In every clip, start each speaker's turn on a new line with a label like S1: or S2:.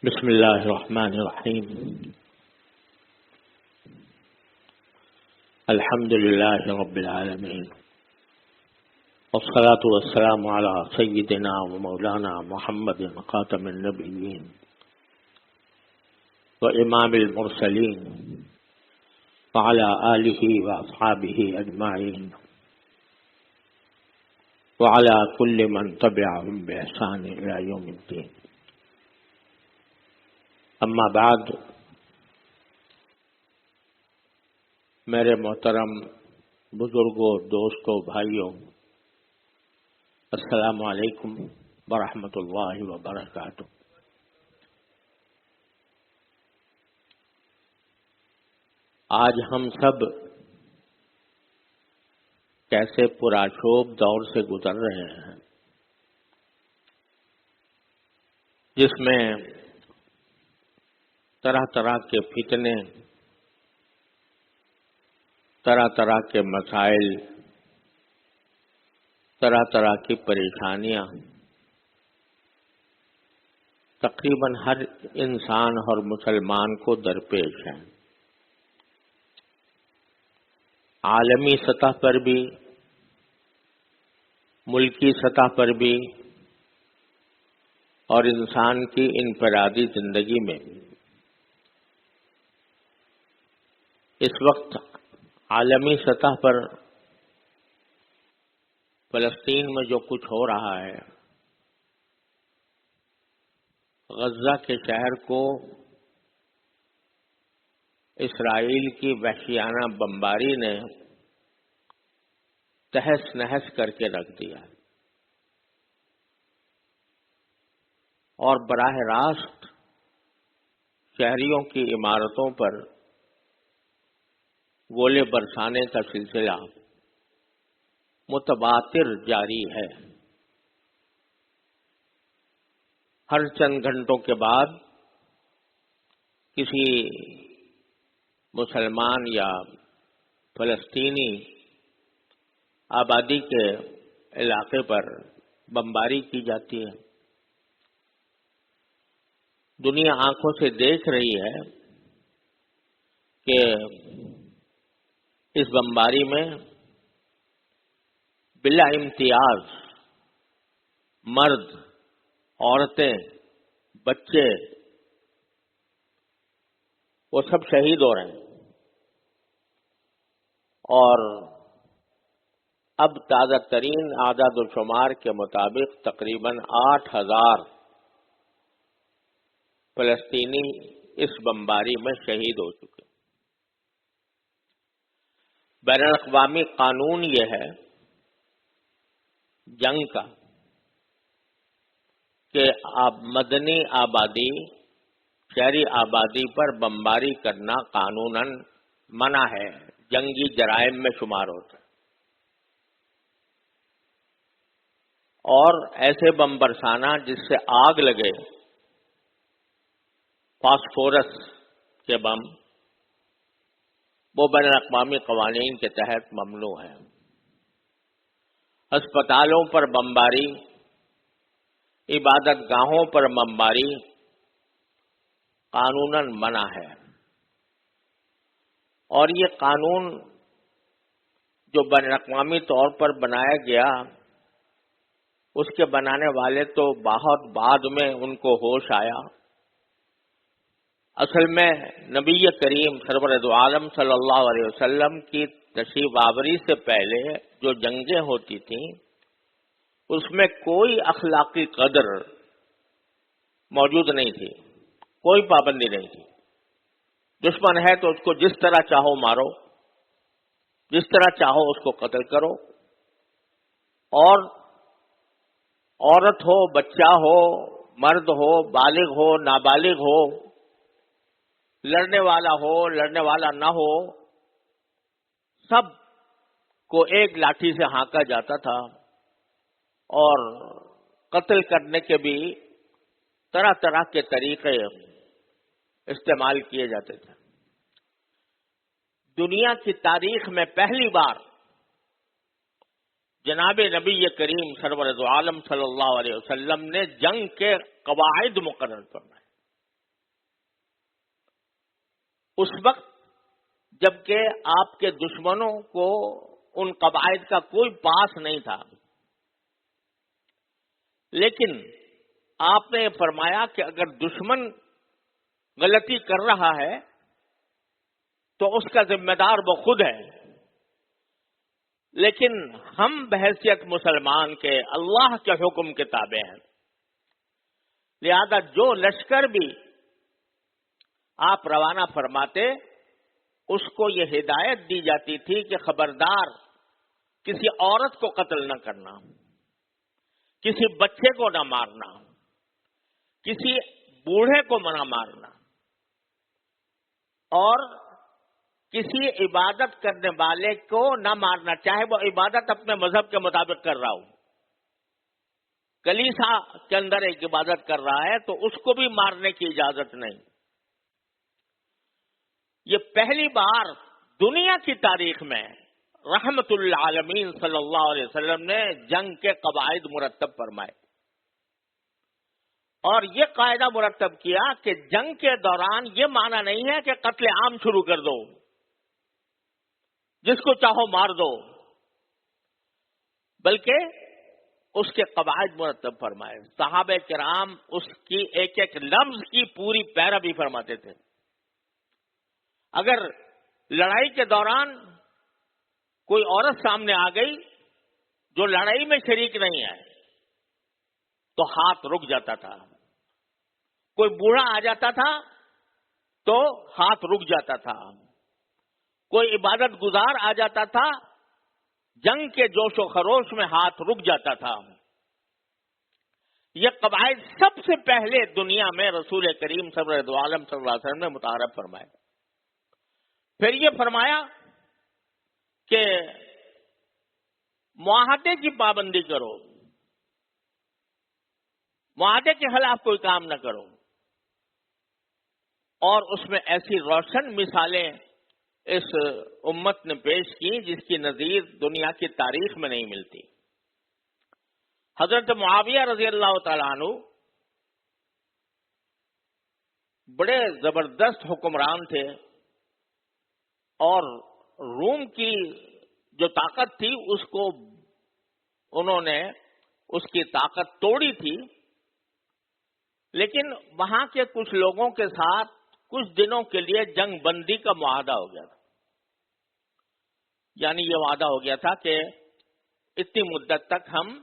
S1: بسم اللہ الرحمن الرحیم الحمد للہ رب العالمین والصلاة والسلام علی سیدنا و مولانا محمد خاتم النبیین و امام المرسلین وعلى آلہ و اصحابہ اجمعین وعلى كل من تبعهم بإحسان إلى يوم الدين. اما بعد، میرے محترم بزرگوں، دوستوں، بھائیوں، السلام علیکم ورحمۃ اللہ وبرکاتہ۔ آج ہم سب کیسے پرآشوب دور سے گزر رہے ہیں، جس میں طرح طرح کے فتنے، طرح طرح کے مسائل، طرح طرح کی پریشانیاں تقریباً ہر انسان اور مسلمان کو درپیش ہیں۔ عالمی سطح پر بھی، ملکی سطح پر بھی، اور انسان کی انفرادی زندگی میں بھی۔ اس وقت عالمی سطح پر فلسطین میں جو کچھ ہو رہا ہے، غزہ کے شہر کو اسرائیل کی وحشیانہ بمباری نے تہس نہس کر کے رکھ دیا، اور براہ راست شہریوں کی عمارتوں پر گولے برسانے کا سلسلہ متواتر جاری ہے۔ ہر چند گھنٹوں کے بعد کسی مسلمان یا فلسطینی آبادی کے علاقے پر بمباری کی جاتی ہے۔ دنیا آنکھوں سے دیکھ رہی ہے کہ اس بمباری میں بلا امتیاز مرد، عورتیں، بچے، وہ سب شہید ہو رہے ہیں، اور اب تازہ ترین اعداد و شمار کے مطابق تقریباً 8,000 فلسطینی اس بمباری میں شہید ہو چکے۔ بین الاقوامی قانون یہ ہے جنگ کا کہ مدنی آبادی، شہری آبادی پر بمباری کرنا قانوناً منع ہے، جنگی جرائم میں شمار ہوتا ہے، اور ایسے بم برسانا جس سے آگ لگے، فاسفورس کے بم، وہ بین الاقوامی قوانین کے تحت ممنوع ہے۔ اسپتالوں پر بمباری، عبادت گاہوں پر بمباری قانوناً منع ہے، اور یہ قانون جو بین الاقوامی طور پر بنایا گیا، اس کے بنانے والے تو بہت بعد میں ان کو ہوش آیا۔ اصل میں نبی کریم سرور دو عالم صلی اللہ علیہ وسلم کی تشریف آوری سے پہلے جو جنگیں ہوتی تھیں، اس میں کوئی اخلاقی قدر موجود نہیں تھی، کوئی پابندی نہیں تھی۔ دشمن ہے تو اس کو جس طرح چاہو مارو، جس طرح چاہو اس کو قتل کرو، اور عورت ہو، بچہ ہو، مرد ہو، بالغ ہو، نابالغ ہو، لڑنے والا ہو، لڑنے والا نہ ہو، سب کو ایک لاٹھی سے ہانکا جاتا تھا، اور قتل کرنے کے بھی طرح طرح کے طریقے استعمال کیے جاتے تھے۔ دنیا کی تاریخ میں پہلی بار جناب نبی کریم سرور دو عالم صلی اللہ علیہ وسلم نے جنگ کے قواعد مقرر فرمائے۔ اس وقت جبکہ آپ کے دشمنوں کو ان قواعد کا کوئی پاس نہیں تھا، لیکن آپ نے یہ فرمایا کہ اگر دشمن غلطی کر رہا ہے تو اس کا ذمہ دار وہ خود ہے، لیکن ہم بحیثیت مسلمان کے اللہ کے حکم کے تابع ہیں، لہذا جو لشکر بھی آپ روانہ فرماتے اس کو یہ ہدایت دی جاتی تھی کہ خبردار کسی عورت کو قتل نہ کرنا، کسی بچے کو نہ مارنا، کسی بوڑھے کو نہ مارنا، اور کسی عبادت کرنے والے کو نہ مارنا، چاہے وہ عبادت اپنے مذہب کے مطابق کر رہا ہو، کلیسا کے اندر ایک عبادت کر رہا ہے تو اس کو بھی مارنے کی اجازت نہیں۔ یہ پہلی بار دنیا کی تاریخ میں رحمت للعالمین صلی اللہ علیہ وسلم نے جنگ کے قواعد مرتب فرمائے، اور یہ قاعدہ مرتب کیا کہ جنگ کے دوران یہ معنی نہیں ہے کہ قتل عام شروع کر دو، جس کو چاہو مار دو، بلکہ اس کے قواعد مرتب فرمائے۔ صحابہ کرام اس کی ایک ایک لفظ کی پوری پیروی فرماتے تھے۔ اگر لڑائی کے دوران کوئی عورت سامنے آ گئی جو لڑائی میں شریک نہیں ہے تو ہاتھ رک جاتا تھا، کوئی بوڑھا آ جاتا تھا تو ہاتھ رک جاتا تھا، کوئی عبادت گزار آ جاتا تھا، جنگ کے جوش و خروش میں ہاتھ رک جاتا تھا۔ یہ قواعد سب سے پہلے دنیا میں رسول کریم صلی اللہ علیہ وسلم نے متعارف فرمائے۔ پھر یہ فرمایا کہ معاہدے کی پابندی کرو، معاہدے کے خلاف کوئی کام نہ کرو، اور اس میں ایسی روشن مثالیں اس امت نے پیش کی جس کی نظیر دنیا کی تاریخ میں نہیں ملتی۔ حضرت معاویہ رضی اللہ تعالیٰ عنہ بڑے زبردست حکمران تھے، اور روم کی جو طاقت تھی اس کو انہوں نے اس کی طاقت توڑی تھی، لیکن وہاں کے کچھ لوگوں کے ساتھ کچھ دنوں کے لیے جنگ بندی کا معاہدہ ہو گیا تھا، یعنی یہ وعدہ ہو گیا تھا کہ اتنی مدت تک ہم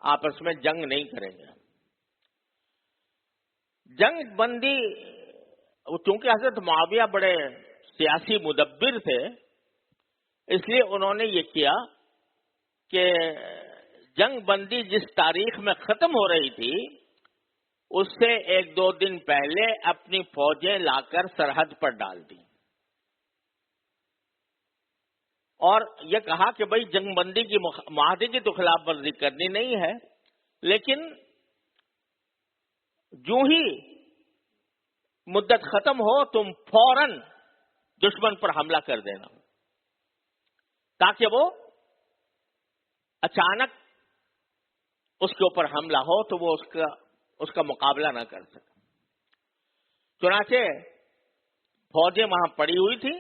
S1: آپس میں جنگ نہیں کریں گے۔ جنگ بندی، چونکہ حضرت معاویہ بڑے سیاسی مدبر تھے، اس لیے انہوں نے یہ کیا کہ جنگ بندی جس تاریخ میں ختم ہو رہی تھی اس سے ایک دو دن پہلے اپنی فوجیں لا کر سرحد پر ڈال دی، اور یہ کہا کہ بھئی جنگ بندی کی معاہدے کی تو خلاف ورزی کرنی نہیں ہے، لیکن جو ہی مدت ختم ہو تم فوراً دشمن پر حملہ کر دینا، تاکہ وہ اچانک اس کے اوپر حملہ ہو تو وہ اس کا مقابلہ نہ کر سکے۔ چنانچہ فوجیں وہاں پڑی ہوئی تھی،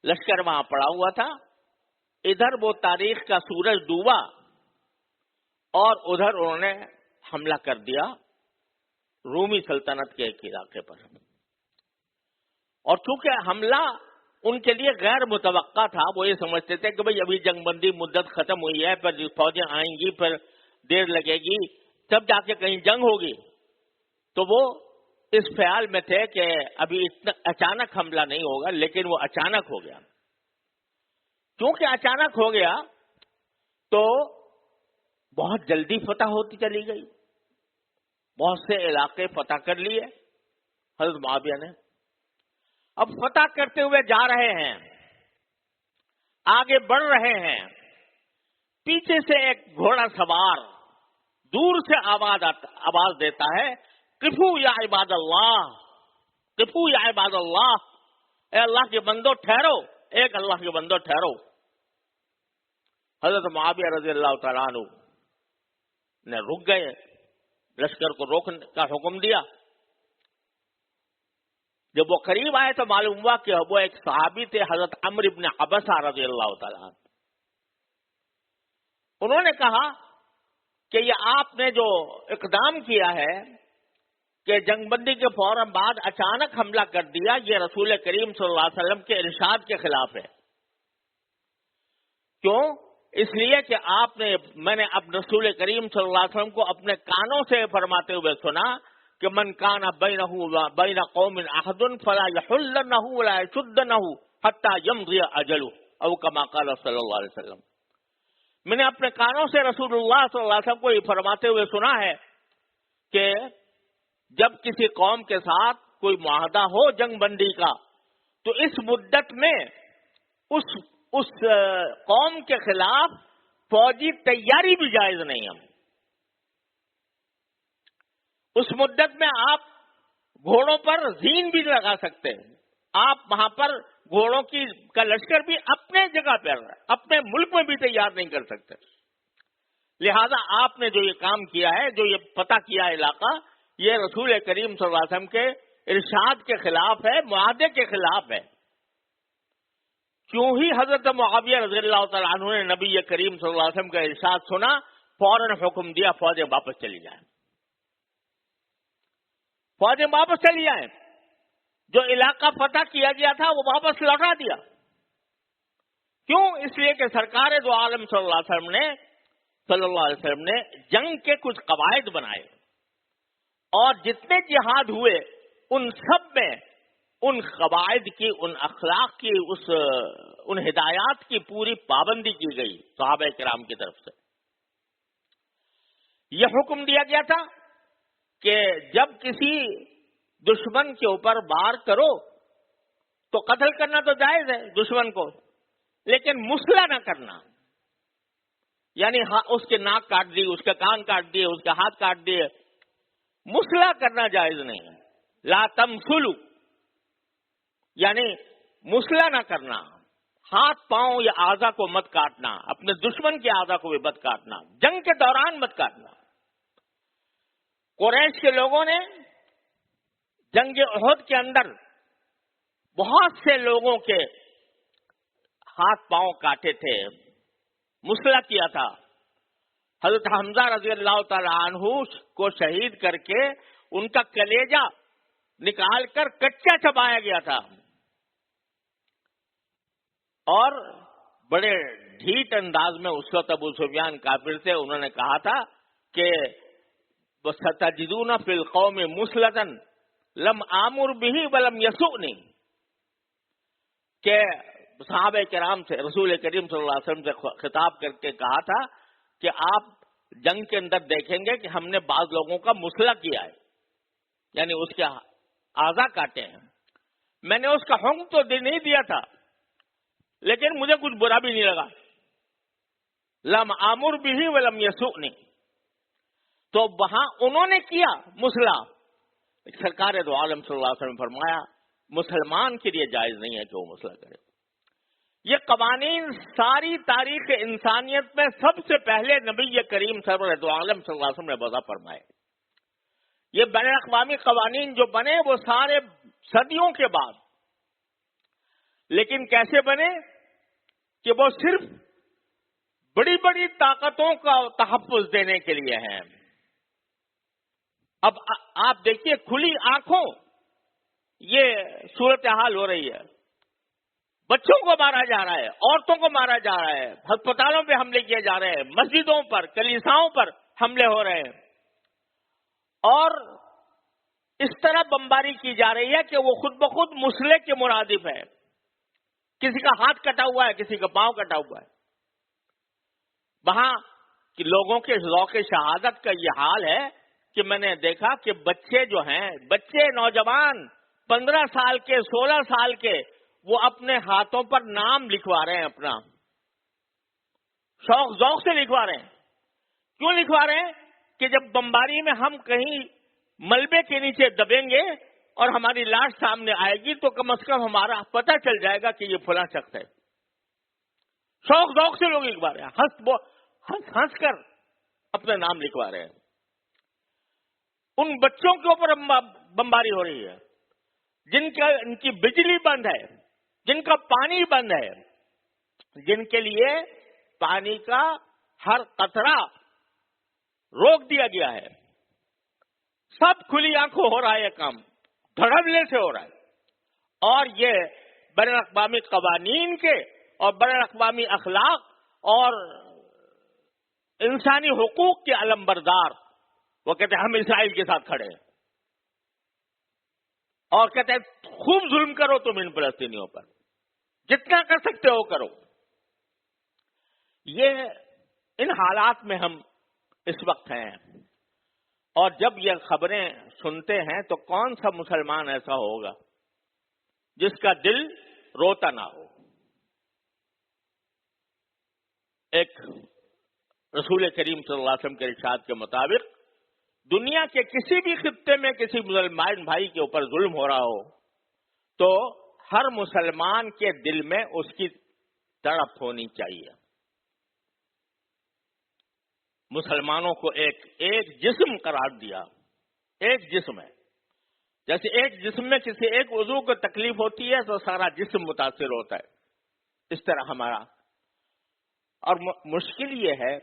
S1: لشکر وہاں پڑا ہوا تھا، ادھر وہ تاریخ کا سورج ڈوبا اور ادھر انہوں نے حملہ کر دیا رومی سلطنت کے ایک علاقے پر، اور چونکہ حملہ ان کے لیے غیر متوقع تھا، وہ یہ سمجھتے تھے کہ بھئی ابھی جنگ بندی مدت ختم ہوئی ہے، پھر فوجیں آئیں گی، پھر دیر لگے گی، تب جا کے کہیں جنگ ہوگی، تو وہ اس خیال میں تھے کہ ابھی اتنا اچانک حملہ نہیں ہوگا، لیکن وہ اچانک ہو گیا۔ کیونکہ اچانک ہو گیا تو بہت جلدی فتح ہوتی چلی گئی، بہت سے علاقے فتح کر لیے حضرت معاویہ نے۔ اب فتح کرتے ہوئے جا رہے ہیں، آگے بڑھ رہے ہیں، پیچھے سے ایک گھوڑا سوار دور سے آواز دیتا ہے، قفو یا عباد اللہ، قفو یا عباد اللہ، اے اللہ کے بندو ٹھہرو، ایک اللہ کے بندو ٹھہرو۔ حضرت معاویہ رضی اللہ تعالیٰ عنہ نے رک گئے، لشکر کو روکنے کا حکم دیا۔ جب وہ قریب آئے تو معلوم ہوا کہ وہ ایک صحابی تھے، حضرت عمرو بن عبسہ رضی اللہ تعالیٰ عنہ۔ انہوں نے کہا کہ یہ آپ نے جو اقدام کیا ہے کہ جنگ بندی کے فوراً بعد اچانک حملہ کر دیا، یہ رسول کریم صلی اللہ علیہ وسلم کے ارشاد کے خلاف ہے۔ کیوں؟ اس لیے کہ میں نے اب رسول کریم صلی اللہ علیہ وسلم کو اپنے کانوں سے فرماتے ہوئے سنا کہ من کان بینہ بین قوم عہد فلا یحلنہ ولا یشدنہ حتی یمضی اجلہ، او کما قال صلی اللہ علیہ وسلم۔ میں نے اپنے کانوں سے رسول اللہ صلی اللہ علیہ وسلم کو یہ فرماتے ہوئے سنا ہے کہ جب کسی قوم کے ساتھ کوئی معاہدہ ہو جنگ بندی کا، تو اس مدت میں اس قوم کے خلاف فوجی تیاری بھی جائز نہیں ہے۔ اس مدت میں آپ گھوڑوں پر زین بھی لگا سکتے ہیں، آپ وہاں پر گھوڑوں کا لشکر بھی اپنے جگہ پر اپنے ملک میں بھی تیار نہیں کر سکتے۔ لہذا آپ نے جو یہ کام کیا ہے، جو یہ فتح کیا علاقہ، یہ رسول کریم صلی اللہ علیہ وسلم کے ارشاد کے خلاف ہے، معاہدے کے خلاف ہے۔ کیوں ہی حضرت معاویہ رضی اللہ تعالیٰ عنہ نے نبی کریم صلی اللہ علیہ وسلم کا ارشاد سنا، فوراً حکم دیا فوجیں واپس چلی جائیں، فوجیں واپس چلی جائیں۔ جو علاقہ فتح کیا گیا تھا وہ واپس لوٹا دیا۔ کیوں؟ اس لیے کہ سرکار دو عالم صلی اللہ علیہ وسلم نے جنگ کے کچھ قواعد بنائے، اور جتنے جہاد ہوئے ان سب میں ان قواعد کی، ان اخلاق کی، ان ہدایات کی پوری پابندی کی گئی صحابہ کرام کی طرف سے۔ یہ حکم دیا گیا تھا کہ جب کسی دشمن کے اوپر وار کرو تو قتل کرنا تو جائز ہے دشمن کو، لیکن مسلح نہ کرنا، یعنی اس کے ناک کاٹ دی، اس کے کان کاٹ دیے، اس کے ہاتھ کاٹ دیے، مسلح کرنا جائز نہیں ہے۔ لا تمثلوا، یعنی مسلح نہ کرنا، ہاتھ پاؤں یا اعضا کو مت کاٹنا، اپنے دشمن کے اعضا کو بھی مت کاٹنا، جنگ کے دوران مت کاٹنا۔ قریش کے لوگوں نے جنگ احد کے اندر بہت سے لوگوں کے ہاتھ پاؤں کاٹے تھے، مسلح کیا تھا۔ حضرت حمزہ رضی اللہ تعالی عنہ کو شہید کر کے ان کا کلیجہ نکال کر کچا چبایا گیا تھا، اور بڑے ڈھیٹ انداز میں اس وقت ابو سفیان کافر تھے، انہوں نے کہا تھا کہ وَسَتَجِدُونَ فِي الْقَوْمِ مُسْلَةً لَمْ آمُرْ بِهِ وَلَمْ يَسُؤْنِي، کہ صحابہ کرام سے رسول کریم صلی اللہ علیہ وسلم سے خطاب کر کے کہا تھا کہ آپ جنگ کے اندر دیکھیں گے کہ ہم نے بعض لوگوں کا مسلح کیا ہے، یعنی اس کے اعضا کاٹے ہیں، میں نے اس کا حکم تو نہیں دیا تھا، لیکن مجھے کچھ برا بھی نہیں لگا، لم آمر بھی ولم یسؤنی، تو وہاں انہوں نے کیا مسلح۔ سرکار دو عالم صلی اللہ علیہ وسلم فرمایا مسلمان کے لیے جائز نہیں ہے کہ وہ مسلح کرے۔ یہ قوانین ساری تاریخ انسانیت میں سب سے پہلے نبی کریم سرور دو عالم صلی اللہ علیہ وسلم نے وضع فرمائے۔ یہ بین الاقوامی قوانین جو بنے وہ سارے صدیوں کے بعد، لیکن کیسے بنے کہ وہ صرف بڑی بڑی طاقتوں کا تحفظ دینے کے لیے ہیں۔ اب آپ دیکھیے کھلی آنکھوں یہ صورتحال ہو رہی ہے، بچوں کو مارا جا رہا ہے، عورتوں کو مارا جا رہا ہے، ہسپتالوں پہ حملے کیے جا رہے ہیں، مسجدوں پر، کلیساؤں پر حملے ہو رہے ہیں، اور اس طرح بمباری کی جا رہی ہے کہ وہ خود بخود مسلح کے مرادف ہے۔ کسی کا ہاتھ کٹا ہوا ہے، کسی کا پاؤں کٹا ہوا ہے۔ وہاں کہ لوگوں کے ذوق شہادت کا یہ حال ہے کہ میں نے دیکھا کہ بچے جو ہیں، بچے نوجوان 15 سال کے 16 سال کے، وہ اپنے ہاتھوں پر نام لکھوا رہے ہیں، اپنا شوق ذوق سے لکھوا رہے ہیں۔ کیوں لکھوا رہے ہیں؟ کہ جب بمباری میں ہم کہیں ملبے کے نیچے دبیں گے اور ہماری لاش سامنے آئے گی تو کم از کم ہمارا پتہ چل جائے گا کہ یہ فلاں شخص ہے۔ شوق ذوق سے لوگ لکھوا رہے ہیں، ہنس کر اپنا نام لکھوا رہے ہیں۔ ان بچوں کے اوپر بمباری ہو رہی ہے۔ ان کی بجلی بند ہے، جن کا پانی بند ہے، جن کے لیے پانی کا ہر قطرہ روک دیا گیا ہے، سب کھلی آنکھوں ہو رہا ہے، یہ کام دھڑلے سے ہو رہا ہے، اور یہ بین الاقوامی قوانین کے اور بین الاقوامی اخلاق اور انسانی حقوق کے علمبردار وہ کہتے ہیں ہم اسرائیل کے ساتھ کھڑے ہیں، اور کہتے ہیں خوب ظلم کرو تم ان فلسطینیوں پر، جتنا کر سکتے ہو کرو۔ یہ ان حالات میں ہم اس وقت ہیں، اور جب یہ خبریں سنتے ہیں تو کون سا مسلمان ایسا ہوگا جس کا دل روتا نہ ہو۔ ایک رسول کریم صلی اللہ علیہ وسلم کے ارشاد کے مطابق دنیا کے کسی بھی خطے میں کسی مسلمان بھائی کے اوپر ظلم ہو رہا ہو تو ہر مسلمان کے دل میں اس کی تڑپ ہونی چاہیے۔ مسلمانوں کو ایک جسم قرار دیا، ایک جسم ہے، جیسے ایک جسم میں کسی ایک عضو کو تکلیف ہوتی ہے تو سارا جسم متاثر ہوتا ہے، اس طرح ہمارا۔ اور مشکل یہ ہے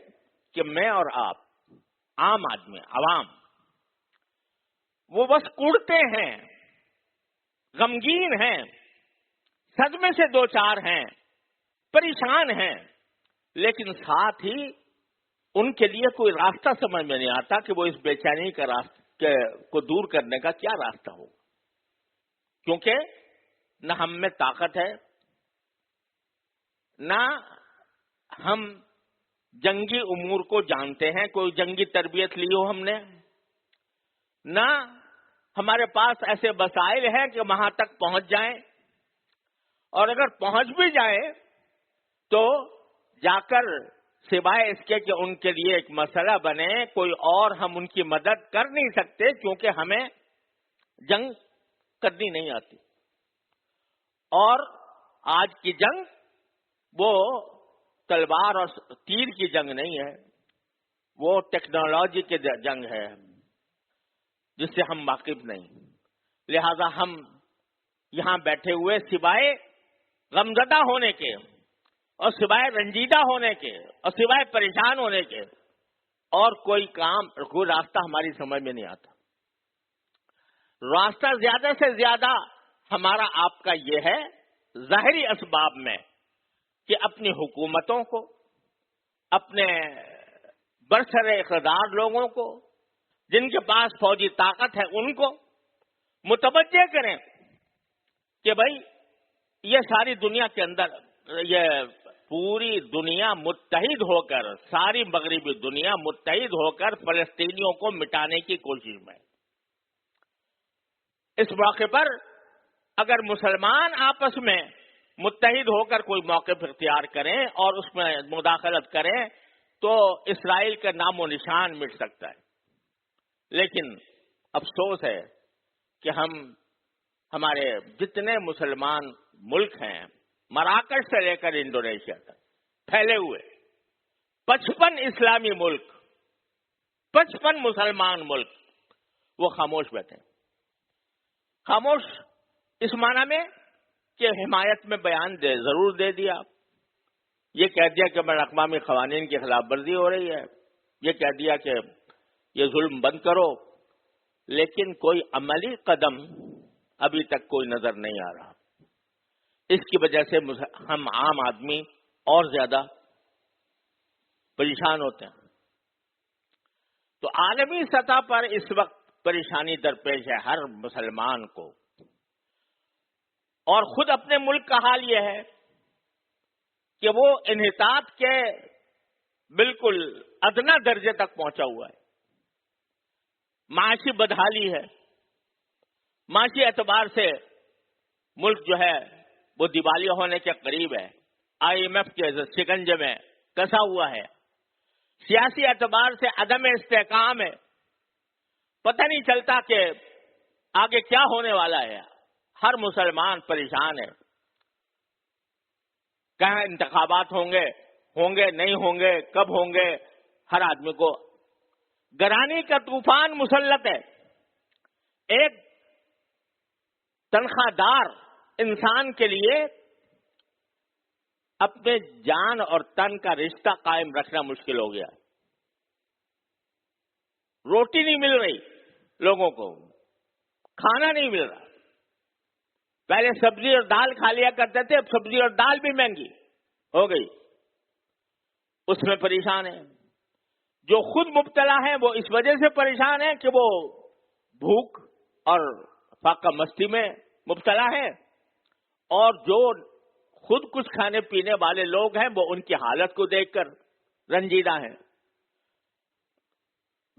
S1: کہ میں اور آپ عام آدمی، عوام، وہ بس کوڑتے ہیں، غمگین ہیں، صدمے سے دو چار ہیں، پریشان ہیں، لیکن ساتھ ہی ان کے لیے کوئی راستہ سمجھ میں نہیں آتا کہ وہ اس بے چینی کا راستہ کو دور کرنے کا کیا راستہ ہو، کیونکہ نہ ہم میں طاقت ہے، نہ ہم جنگی امور کو جانتے ہیں، کوئی جنگی تربیت لی ہو ہم نے، نہ ہمارے پاس ایسے وسائل ہیں کہ وہاں تک پہنچ جائیں، اور اگر پہنچ بھی جائیں تو جا کر سوائے اس کے کہ ان کے لیے ایک مسئلہ بنے کوئی اور ہم ان کی مدد کر نہیں سکتے، کیونکہ ہمیں جنگ کرنی نہیں آتی۔ اور آج کی جنگ وہ تلوار اور تیر کی جنگ نہیں ہے، وہ ٹیکنالوجی کی جنگ ہے جس سے ہم واقف نہیں، لہذا ہم یہاں بیٹھے ہوئے سوائے غمزدہ ہونے کے اور سوائے رنجیدہ ہونے کے اور سوائے پریشان ہونے کے اور کوئی راستہ ہماری سمجھ میں نہیں آتا۔ راستہ زیادہ سے زیادہ ہمارا آپ کا یہ ہے ظاہری اسباب میں کہ اپنی حکومتوں کو، اپنے برسر اقتدار لوگوں کو، جن کے پاس فوجی طاقت ہے، ان کو متوجہ کریں کہ بھائی یہ ساری دنیا کے اندر، یہ پوری دنیا متحد ہو کر، ساری مغربی دنیا متحد ہو کر فلسطینیوں کو مٹانے کی کوشش میں۔ اس موقع پر اگر مسلمان آپس میں متحد ہو کر کوئی موقف اختیار کریں اور اس میں مداخلت کریں تو اسرائیل کا نام و نشان مٹ سکتا ہے، لیکن افسوس ہے کہ ہمارے جتنے مسلمان ملک ہیں، مراکش سے لے کر انڈونیشیا تک پھیلے ہوئے 55 اسلامی ملک، 55 مسلمان ملک، وہ خاموش بیٹھے، خاموش اس معنی میں کہ حمایت میں بیان ضرور دے دیا، یہ کہہ دیا کہ بین الاقوامی قوانین کی خلاف ورزی ہو رہی ہے، یہ کہہ دیا کہ یہ ظلم بند کرو، لیکن کوئی عملی قدم ابھی تک کوئی نظر نہیں آ رہا۔ اس کی وجہ سے ہم عام آدمی اور زیادہ پریشان ہوتے ہیں۔ تو عالمی سطح پر اس وقت پریشانی درپیش ہے ہر مسلمان کو، اور خود اپنے ملک کا حال یہ ہے کہ وہ انحطاط کے بالکل ادنا درجے تک پہنچا ہوا ہے، معاشی بدحالی ہے، معاشی اعتبار سے ملک جو ہے وہ دیوالیہ ہونے کے قریب ہے، IMF کے شکنجے میں کسا ہوا ہے، سیاسی اعتبار سے عدم استحکام ہے، پتہ نہیں چلتا کہ آگے کیا ہونے والا ہے، ہر مسلمان پریشان ہے، کہاں انتخابات ہوں گے نہیں ہوں گے، کب ہوں گے، ہر آدمی کو گرانی کا طوفان مسلط ہے۔ ایک تنخواہ دار انسان کے لیے اپنے جان اور تن کا رشتہ قائم رکھنا مشکل ہو گیا. روٹی نہیں مل رہی لوگوں کو, کھانا نہیں مل رہا. پہلے سبزی اور دال کھا لیا کرتے تھے, اب سبزی اور دال بھی مہنگی ہو گئی, اس میں پریشان ہیں. جو خود مبتلا ہیں وہ اس وجہ سے پریشان ہیں کہ وہ بھوک اور فاقہ مستی میں مبتلا ہیں, اور جو خود کچھ کھانے پینے والے لوگ ہیں وہ ان کی حالت کو دیکھ کر رنجیدہ ہیں.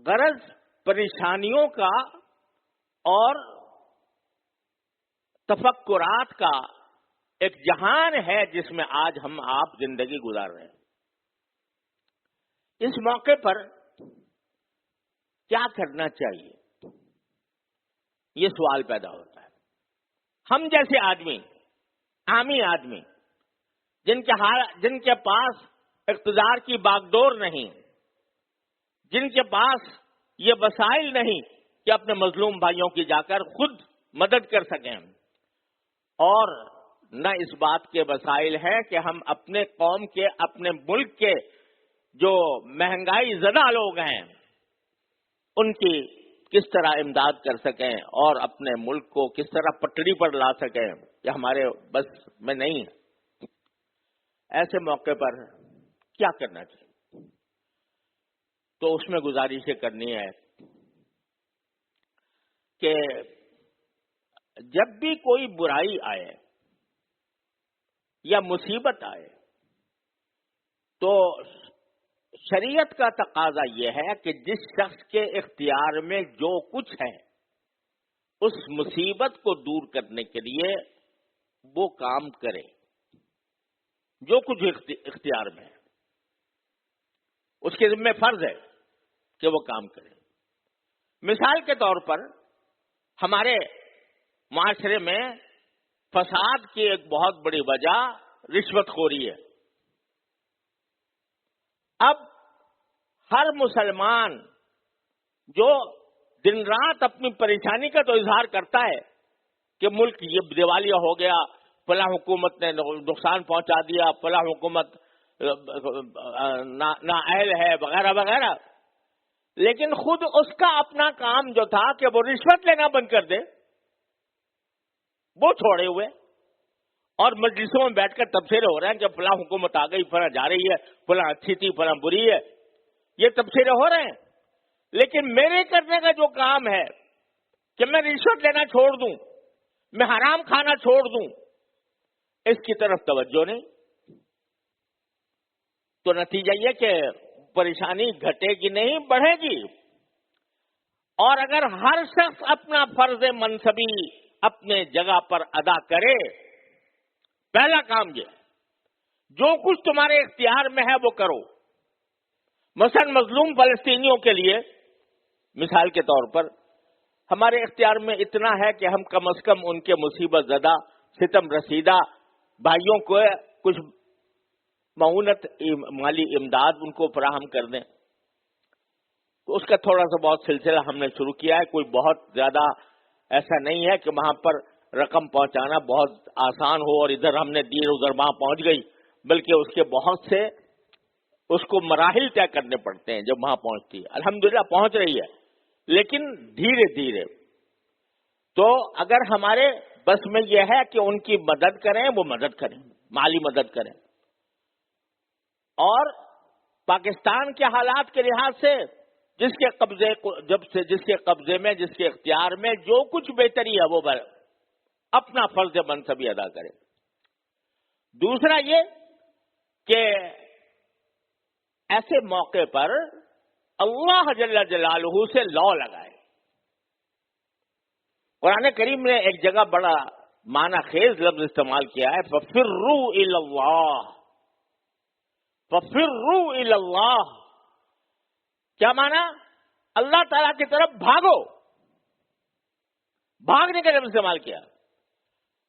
S1: غرض پریشانیوں کا اور تفکرات کا ایک جہان ہے جس میں آج ہم آپ زندگی گزار رہے ہیں. اس موقع پر کیا کرنا چاہیے, یہ سوال پیدا ہوتا ہے. ہم جیسے آدمی, عامی آدمی, جن کے پاس اقتدار کی باغڈور نہیں, جن کے پاس یہ وسائل نہیں کہ اپنے مظلوم بھائیوں کی جا کر خود مدد کر سکیں, اور نہ اس بات کے وسائل ہیں کہ ہم اپنے قوم کے, اپنے ملک کے جو مہنگائی زدہ لوگ ہیں ان کی کس طرح امداد کر سکیں اور اپنے ملک کو کس طرح پٹڑی پر لا سکیں, یہ ہمارے بس میں نہیں ہے. ایسے موقع پر کیا کرنا چاہیے؟ تو اس میں گزارش یہ کرنی ہے کہ جب بھی کوئی برائی آئے یا مصیبت آئے تو شریعت کا تقاضا یہ ہے کہ جس شخص کے اختیار میں جو کچھ ہے اس مصیبت کو دور کرنے کے لیے وہ کام کرے, جو کچھ اختیار میں ہے اس کے ذمہ فرض ہے کہ وہ کام کرے. مثال کے طور پر ہمارے معاشرے میں فساد کی ایک بہت بڑی وجہ رشوت خوری ہے. اب ہر مسلمان جو دن رات اپنی پریشانی کا تو اظہار کرتا ہے کہ ملک یہ دیوالیہ ہو گیا, فلاں حکومت نے نقصان پہنچا دیا, فلاں حکومت نااہل ہے وغیرہ وغیرہ, لیکن خود اس کا اپنا کام جو تھا کہ وہ رشوت لینا بند کر دے وہ چھوڑے ہوئے, اور مجلسوں میں بیٹھ کر تبصرے ہو رہے ہیں کہ فلاں حکومت آ گئی, فلاں جا رہی ہے, فلاں اچھی تھی, فلاں بری ہے, یہ تبصرے ہو رہے ہیں. لیکن میرے کرنے کا جو کام ہے کہ میں رشوت لینا چھوڑ دوں, میں حرام کھانا چھوڑ دوں, اس کی طرف توجہ نہیں. تو نتیجہ یہ کہ پریشانی گھٹے گی نہیں, بڑھے گی. اور اگر ہر شخص اپنا فرض منصبی اپنے جگہ پر ادا کرے, پہلا کام یہ جو کچھ تمہارے اختیار میں ہے وہ کرو. مثلا مظلوم فلسطینیوں کے لیے مثال کے طور پر ہمارے اختیار میں اتنا ہے کہ ہم کم از کم ان کے مصیبت زدہ, ستم رسیدہ بھائیوں کو کچھ معاونت, مالی امداد ان کو فراہم کر دیں. تو اس کا تھوڑا سا بہت سلسلہ ہم نے شروع کیا ہے. کوئی بہت زیادہ ایسا نہیں ہے کہ وہاں پر رقم پہنچانا بہت آسان ہو اور ادھر ہم نے دی ادھر وہاں پہنچ گئی, بلکہ اس کے بہت سے اس کو مراحل طے کرنے پڑتے ہیں جب وہاں پہنچتی ہے. الحمدللہ پہنچ رہی ہے لیکن دھیرے دھیرے. تو اگر ہمارے بس میں یہ ہے کہ ان کی مدد کریں, وہ مدد کریں, مالی مدد کریں. اور پاکستان کے حالات کے لحاظ سے جس کے قبضے میں جس کے اختیار میں جو کچھ بہتری ہے وہ اپنا فرض منصبی ادا کرے. دوسرا یہ کہ ایسے موقع پر اللہ جل جلالہ سے لا لگائے. قرآن کریم نے ایک جگہ بڑا معنی خیز لفظ استعمال کیا ہے, فَفِرُّوا إِلَى اللَّهِ, فَفِرُّوا إِلَى اللَّهِ. کیا معنی؟ اللہ تعالیٰ کی طرف بھاگو. بھاگنے کا لفظ استعمال کیا,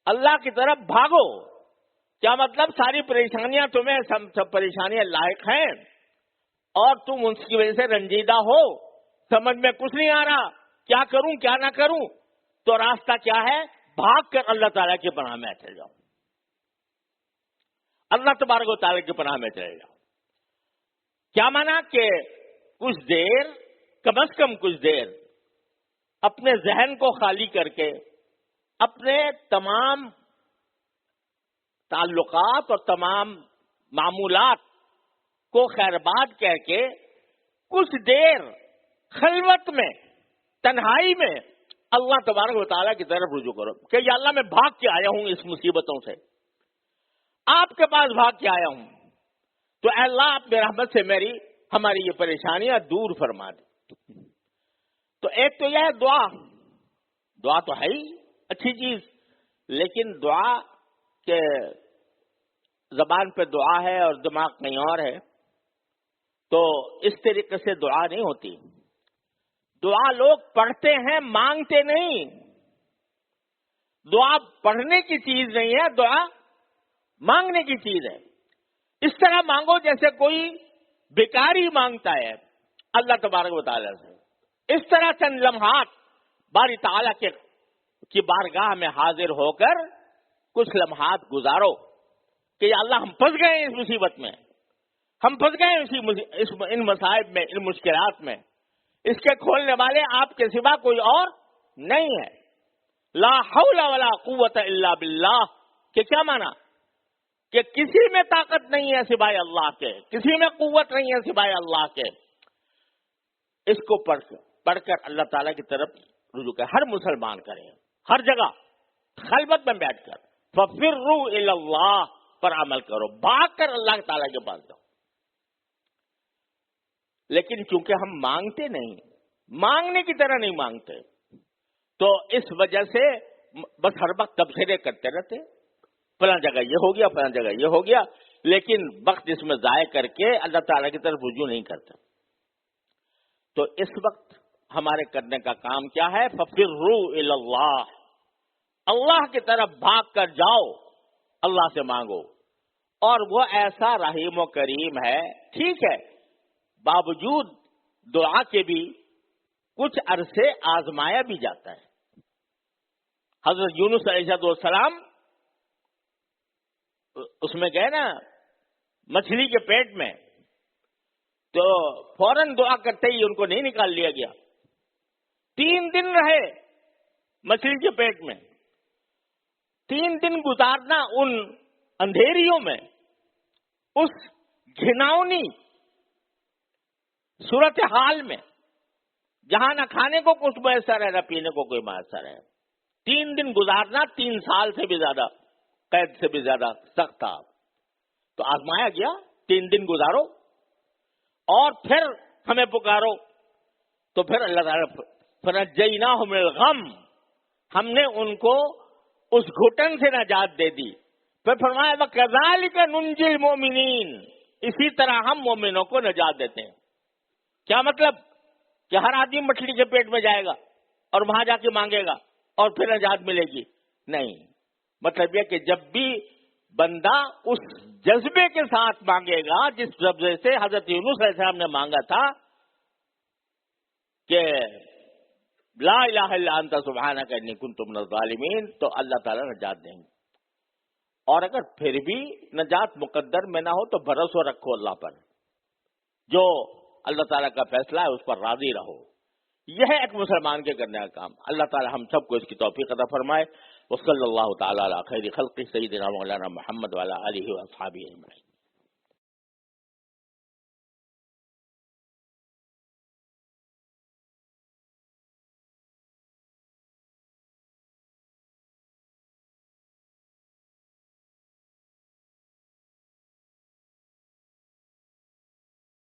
S1: اللہ کی طرف بھاگو. کیا مطلب؟ ساری پریشانیاں تمہیں سب پریشانیاں لاحق ہیں اور تم ان کی وجہ سے رنجیدہ ہو, سمجھ میں کچھ نہیں آ رہا, کیا کروں کیا نہ کروں. تو راستہ کیا ہے؟ بھاگ کر اللہ تعالیٰ کی پناہ میں چل جاؤ، اللہ تبارک و تعالیٰ کی پناہ میں چلے جاؤ۔ کیا مانا کہ کچھ دیر، کم از کم کچھ دیر اپنے ذہن کو خالی کر کے، اپنے تمام تعلقات اور تمام معمولات کو خیرباد کہہ کے کچھ دیر خلوت میں، تنہائی میں اللہ تبارک و تعالیٰ کی طرف رجوع کرو کہ یا اللہ میں بھاگ کے آیا ہوں اس مصیبتوں سے، آپ کے پاس بھاگ کے آیا ہوں، تو اے اللہ اپنے رحمت سے ہماری یہ پریشانیاں دور فرما دے۔ تو ایک تو یہ ہے دعا تو ہے ہی اچھی چیز، لیکن دعا کے زبان پہ دعا ہے اور دماغ کہیں اور ہے، تو اس طریقے سے دعا نہیں ہوتی۔ دعا لوگ پڑھتے ہیں، مانگتے نہیں۔ دعا پڑھنے کی چیز نہیں ہے، دعا مانگنے کی چیز ہے۔ اس طرح مانگو جیسے کوئی بیکاری مانگتا ہے اللہ تبارک و تعالیٰ سے۔ اس طرح چند لمحات باری تعالیٰ کی بارگاہ میں حاضر ہو کر کچھ لمحات گزارو کہ یا اللہ ہم پھنس گئے اس مصیبت میں، ہم پھنس گئے ان مصائب میں، ان مشکلات میں، اس کے کھولنے والے آپ کے سوا کوئی اور نہیں ہے۔ لا حول ولا قوت الا باللہ کہ کیا مانا کہ کسی میں طاقت نہیں ہے سوائے اللہ کے، کسی میں قوت نہیں ہے سوائے اللہ کے۔ اس کو پڑھ کر اللہ تعالیٰ کی طرف رجوع کرے، ہر مسلمان کرے، ہر جگہ خلوت میں بیٹھ کر ففروا الی اللہ پر عمل کرو، بھاگ کر اللہ تعالیٰ کے پاس جاؤ۔ لیکن چونکہ ہم مانگتے نہیں، مانگنے کی طرح نہیں مانگتے، تو اس وجہ سے بس ہر وقت تبصرے کرتے رہتے، فلاں جگہ یہ ہو گیا، فلاں جگہ یہ ہو گیا، لیکن وقت اس میں ضائع کر کے اللہ تعالیٰ کی طرف رجوع نہیں کرتے۔ تو اس وقت ہمارے کرنے کا کام کیا ہے؟ ففروا الی اللہ، اللہ کی طرف بھاگ کر جاؤ، اللہ سے مانگو، اور وہ ایسا رحیم و کریم ہے۔ ٹھیک ہے، باوجود دعا کے بھی کچھ عرصے آزمایا بھی جاتا ہے۔ حضرت یونس علیہ السلام اس میں گئے نا مچھلی کے پیٹ میں، تو فوراً دعا کرتے ہی ان کو نہیں نکال لیا گیا، 3 دن رہے مچھلی کے پیٹ میں۔ 3 دن گزارنا ان اندھیریوں میں، اس گھناؤنی صورتحال میں، جہاں نہ کھانے کو کچھ میسر ہے نہ پینے کو کوئی میسر ہے۔ 3 دن گزارنا 3 سال سے بھی زیادہ، قید سے بھی زیادہ سخت تھا۔ تو آزمایا گیا، 3 دن گزارو اور پھر ہمیں پکارو، تو پھر اللہ تعالیٰ فنجیناہ من الغم، ہم نے ان کو اس گھٹن سے نجات دے دی۔ پھر فرمایا وَكَذَلِكَ نُنْجِي الْمُؤْمِنِينَ، اسی طرح ہم مومنوں کو نجات دیتے ہیں۔ کیا مطلب؟ کہ ہر آدمی مچھلی کے پیٹ میں جائے گا اور وہاں جا کے مانگے گا اور پھر نجات ملے گی؟ نہیں، مطلب یہ کہ جب بھی بندہ اس جذبے کے ساتھ مانگے گا جس جذبے سے حضرت یونس علیہ السلام نے مانگا تھا کہ لا الہ الا انت سبحانک انی کنت من الظالمین، تو اللہ تعالیٰ نجات دیں گے۔ اور اگر پھر بھی نجات مقدر میں نہ ہو تو بھروسہ رکھو اللہ پر، جو اللہ تعالیٰ کا فیصلہ ہے اس پر راضی رہو۔ یہ ہے ایک مسلمان کے کرنے کا کام۔ اللہ تعالیٰ ہم سب کو اس کی توفیق عطا فرمائے۔ وصلی اللہ تعالیٰ علی خیر خلقہ سیدنا مولانا محمد وعلی آلہ واصحابہ اجمعین۔